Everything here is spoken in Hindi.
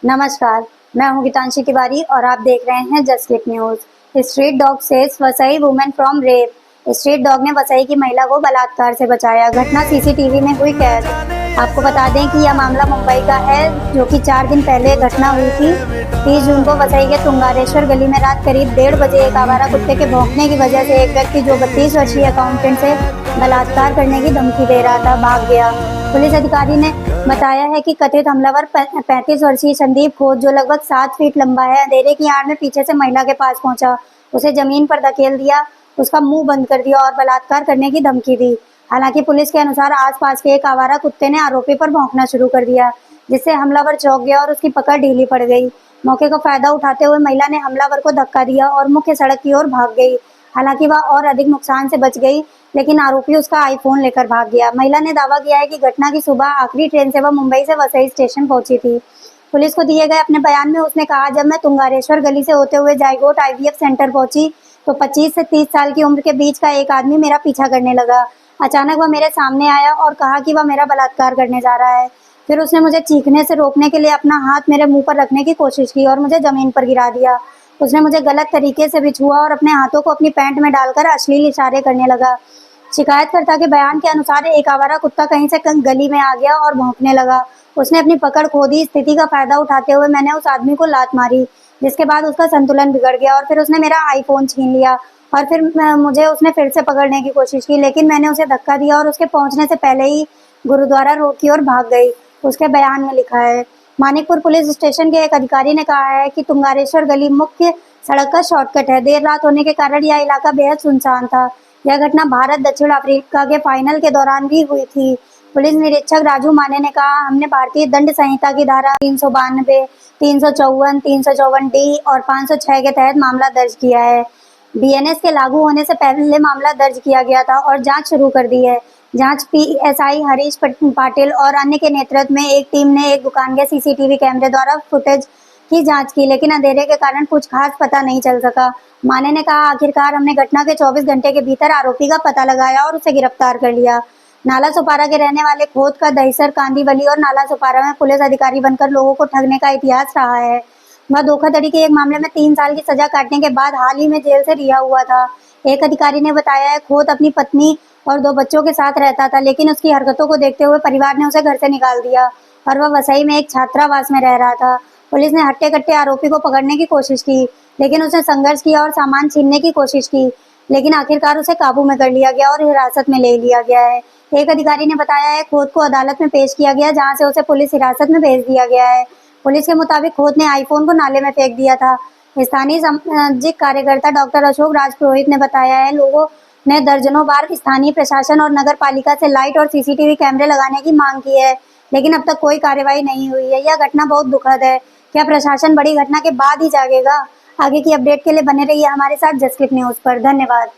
नमस्कार, मैं हूँ गीतांशी तिवारी और आप देख रहे हैं just click news. Street dog saves Vasai women from rape. Street dog ने वसई की महिला को बलात्कार से बचाया। घटना सीसीटीवी में हुई कैद। आपको बता दें कि यह मामला मुंबई का है, जो कि 4 दिन पहले घटना हुई थी। 30 जून को वसई के तुंगारेश्वर गली में रात करीब 1:30 बजे एक आवारा कुत्ते के भौंकने की वजह से एक व्यक्ति जो 32 वर्षीय अकाउंटेंट से बलात्कार करने की धमकी दे रहा था, भाग गया। पुलिस अधिकारी ने बताया है कि कथित हमलावर 35 वर्षीय संदीप खोज, जो लगभग 7 फीट लंबा है, अंधेरे की आड़ में पीछे से महिला के पास पहुंचा, उसे जमीन पर धकेल दिया, उसका मुंह बंद कर दिया और बलात्कार करने की धमकी दी। हालांकि पुलिस के अनुसार आसपास के एक आवारा कुत्ते ने आरोपी पर भौंकना शुरू कर दिया, जिससे हमलावर चौंक गया और उसकी पकड़ ढीली पड़ गई। मौके का फायदा उठाते हुए महिला ने हमलावर को धक्का दिया और मुख्य सड़क की ओर भाग गई। हालांकि वह और अधिक नुकसान से बच गई, लेकिन आरोपी उसका आईफोन लेकर भाग गया। महिला ने दावा किया है कि घटना की सुबह आखिरी ट्रेन से वह मुंबई से वसई स्टेशन पहुंची थी। पुलिस को दिए गए अपने बयान में उसने कहा, जब मैं तुंगारेश्वर गली से होते हुए जायगोट आईवीएफ सेंटर पहुंची तो 25 से 30 साल की उम्र के बीच का एक आदमी मेरा पीछा करने लगा। अचानक वह मेरे सामने आया और कहा कि वह मेरा बलात्कार करने जा रहा है। फिर उसने मुझे चीखने से रोकने के लिए अपना हाथ मेरे मुंह पर रखने की कोशिश की और मुझे जमीन पर गिरा दिया। उसने मुझे गलत तरीके से भी छुआ और अपने हाथों को अपनी पैंट में डालकर अश्लील इशारे करने लगा। शिकायतकर्ता के बयान के अनुसार एक आवारा कुत्ता कहीं से गली में आ गया और भौंकने लगा। उसने अपनी पकड़ खो दी। स्थिति का फायदा उठाते हुए मैंने उस आदमी को लात मारी, जिसके बाद उसका संतुलन बिगड़ गया और फिर उसने मेरा आईफोन छीन लिया और फिर मुझे उसने फिर से पकड़ने की कोशिश की, लेकिन मैंने उसे धक्का दिया और उसके पहुंचने से पहले ही गुरुद्वारा रोड की ओर भाग गई, उसके बयान में लिखा है। मानिकपुर पुलिस स्टेशन के एक अधिकारी ने कहा है कि तुंगारेश्वर गली मुख्य सड़क का शॉर्टकट है। देर रात होने के कारण यह इलाका बेहद सुनसान था। यह घटना भारत दक्षिण अफ्रीका के फाइनल के दौरान भी हुई थी। पुलिस निरीक्षक राजू माने ने कहा, हमने भारतीय दंड संहिता की धारा 392, 354, 354 डी और 506 के तहत मामला दर्ज किया है। बीएनएस के लागू होने से पहले मामला दर्ज किया गया था और जांच शुरू कर दी है। जांच पीएसआई हरीश पाटिल और अन्य के नेतृत्व में एक टीम ने एक दुकान के सीसीटीवी कैमरे द्वारा फुटेज की जांच की, लेकिन अंधेरे के कारण कुछ खास पता नहीं चल सका। माने ने कहा, आखिरकार हमने घटना के 24 घंटे के भीतर आरोपी का पता लगाया और उसे गिरफ्तार कर लिया। नाला सुपारा के रहने वाले खोद का दहिसर, कांदीवली और नाला सुपारा में पुलिस अधिकारी बनकर लोगों को ठगने का इतिहास रहा है। वह धोखाधड़ी के एक मामले में 3 साल की सजा काटने के बाद हाल ही में जेल से रिहा हुआ था। एक अधिकारी ने बताया है, खोद अपनी पत्नी और 2 बच्चों के साथ रहता था, लेकिन उसकी हरकतों को देखते हुए परिवार ने उसे घर से निकाल दिया और वह वसई में एक छात्रावास में रह रहा था। पुलिस ने हट्टे-कट्टे आरोपी को पकड़ने की कोशिश की, लेकिन उसने संघर्ष किया और सामान छीनने की कोशिश की, लेकिन आखिरकार उसे काबू में कर लिया गया और हिरासत में ले लिया गया है। एक अधिकारी ने बताया है, खोद को अदालत में पेश किया गया, जहां से उसे पुलिस हिरासत में भेज दिया गया है। पुलिस के मुताबिक खोद ने आईफोन को नाले में फेंक दिया था। स्थानीय सामाजिक कार्यकर्ता डॉक्टर अशोक राज पुरोहित ने बताया है, लोगों ने दर्जनों बार स्थानीय प्रशासन और नगर पालिका से लाइट और सीसीटीवी कैमरे लगाने की मांग की है, लेकिन अब तक कोई कार्रवाई नहीं हुई है। यह घटना बहुत दुखद है। क्या प्रशासन बड़ी घटना के बाद ही जागेगा? आगे की अपडेट के लिए बने रहिए हमारे साथ जस्ट क्लिक न्यूज पर। धन्यवाद।